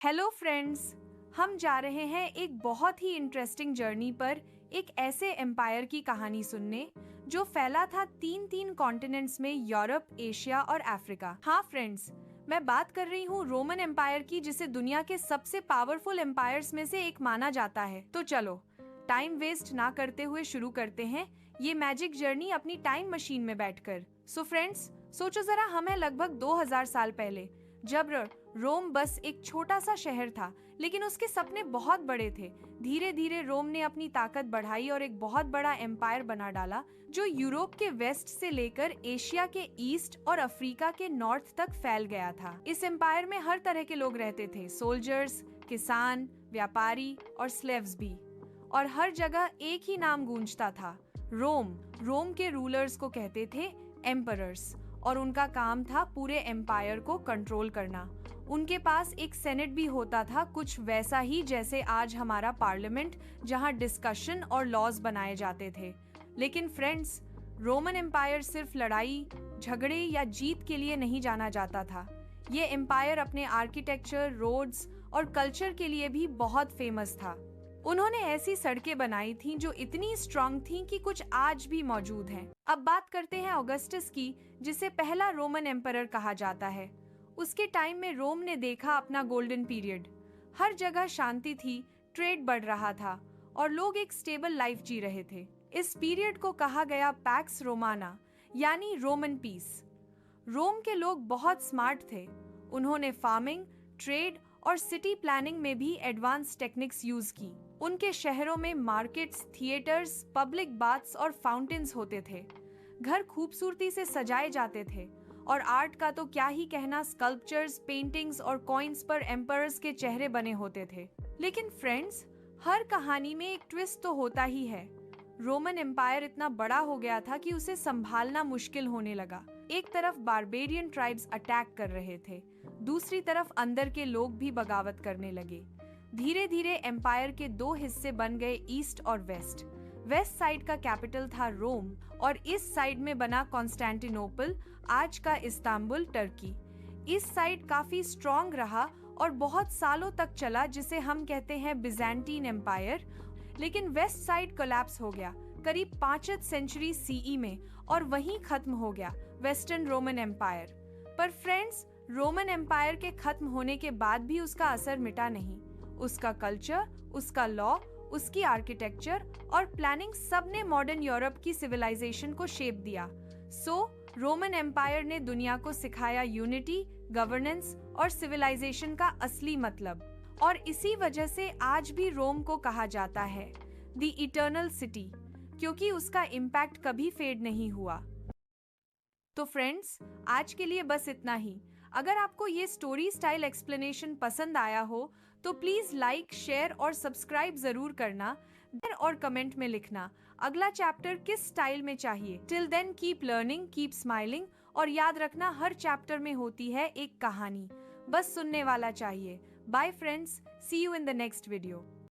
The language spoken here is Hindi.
हेलो फ्रेंड्स, हम जा रहे हैं एक बहुत ही इंटरेस्टिंग जर्नी पर एक ऐसे एम्पायर की कहानी सुनने जो फैला था तीन तीन कॉन्टिनेंट्स में, यूरोप, एशिया और अफ्रीका। हाँ फ्रेंड्स, मैं बात कर रही हूँ रोमन एम्पायर की, जिसे दुनिया के सबसे पावरफुल एम्पायर्स में से एक माना जाता है। तो चलो टाइम वेस्ट ना करते हुए शुरू करते हैं ये मैजिक जर्नी अपनी टाइम मशीन में बैठकर। सो फ्रेंड्स, सोचो जरा, हमें लगभग 2000 साल पहले, जब रोम बस एक छोटा सा शहर था, लेकिन उसके सपने बहुत बड़े थे। धीरे धीरे रोम ने अपनी ताकत बढ़ाई और एक बहुत बड़ा एम्पायर बना डाला, जो यूरोप के वेस्ट से लेकर एशिया के ईस्ट और अफ्रीका के नॉर्थ तक फैल गया था। इस एम्पायर में हर तरह के लोग रहते थे, सोल्जर्स, किसान, व्यापारी और स्लेव्स भी। और हर जगह एक ही नाम गूंजता था, रोम। रोम के रूलर्स को कहते थे एम्परर्स, और उनका काम था पूरे एम्पायर को कंट्रोल करना। उनके पास एक सेनेट भी होता था, कुछ वैसा ही जैसे आज हमारा पार्लियामेंट, जहां डिस्कशन और लॉज बनाए जाते थे। लेकिन फ्रेंड्स, रोमन एम्पायर सिर्फ लड़ाई, झगड़े या जीत के लिए नहीं जाना जाता था। ये एम्पायर अपने आर्किटेक्चर, रोड्स और कल्चर के लिए भी बहुत फेमस था। उन्होंने ऐसी सड़कें बनाई थीं जो इतनी स्ट्रांग थीं कि कुछ आज भी मौजूद हैं। अब बात करते हैं ऑगस्टस की, जिसे पहला रोमन एम्परर कहा जाता है। उसके टाइम में रोम ने देखा अपना गोल्डन पीरियड। हर जगह शांति थी, ट्रेड बढ़ रहा था और लोग एक स्टेबल लाइफ जी रहे थे। इस पीरियड को कहा गया पैक्स रोमाना, यानी रोमन पीस। रोम के लोग बहुत स्मार्ट थे। उन्होंने फार्मिंग, ट्रेड और सिटी प्लानिंग में भी एडवांस टेक्निक्स यूज की। उनके शहरों में मार्केट्स, थिएटर्स, पब्लिक बाथ्स और फाउंटेन्स होते थे। घर खूबसूरती से सजाए जाते थे और आर्ट का तो क्या ही कहना, स्कल्पचर्स, पेंटिंग्स और कॉइन्स पर एम्परर्स के चेहरे बने होते थे। लेकिन फ्रेंड्स, हर कहानी में एक ट्विस्ट तो होता ही है। रोमन एम्पायर इतना बड़ा हो गया था कि उसे संभालना मुश्किल होने लगा। एक तरफ बारबेरियन ट्राइब्स अटैक कर रहे थे, दूसरी तरफ अंदर के लोग भी बगावत करने लगे। धीरे धीरे एम्पायर के दो हिस्से बन गए, ईस्ट और वेस्ट। वेस्ट साइड का कैपिटल था रोम और इस साइड में बना कॉन्स्टेंटिनोपल, आज का इस्तांबुल, टर्की। इस साइड काफी स्ट्रॉन्ग रहा और बहुत सालों तक चला, जिसे हम कहते हैं बिजेंटीन एम्पायर। लेकिन वेस्ट साइड कोलैप्स हो गया करीब 5वीं सेंचुरी सीई में, और वहीं खत्म हो गया वेस्टर्न रोमन एम्पायर। पर फ्रेंड्स, रोमन एम्पायर के खत्म होने के बाद भी उसका असर मिटा नहीं। उसका कल्चर, उसका लॉ, उसकी आर्किटेक्चर और प्लानिंग, सब ने मॉडर्न यूरोप की सिविलाइजेशन को शेप दिया। रोमन एम्पायर ने दुनिया को सिखाया यूनिटी, गवर्नेंस और सिविलाइजेशन का असली मतलब। और इसी वजह से आज भी रोम को कहा जाता है द इटर्नल सिटी, क्योंकि उसका इम्पैक्ट कभी फेड नहीं हुआ। तो फ्रेंड्स, आज के लिए बस इतना ही। अगर आपको ये स्टोरी स्टाइल एक्सप्लेनेशन पसंद आया हो तो प्लीज लाइक, शेयर और सब्सक्राइब जरूर करना और कमेंट में लिखना अगला चैप्टर किस स्टाइल में चाहिए। Till then, keep learning, keep smiling, और याद रखना, हर चैप्टर में होती है एक कहानी, बस सुनने वाला चाहिए। Bye friends, see you in the next video.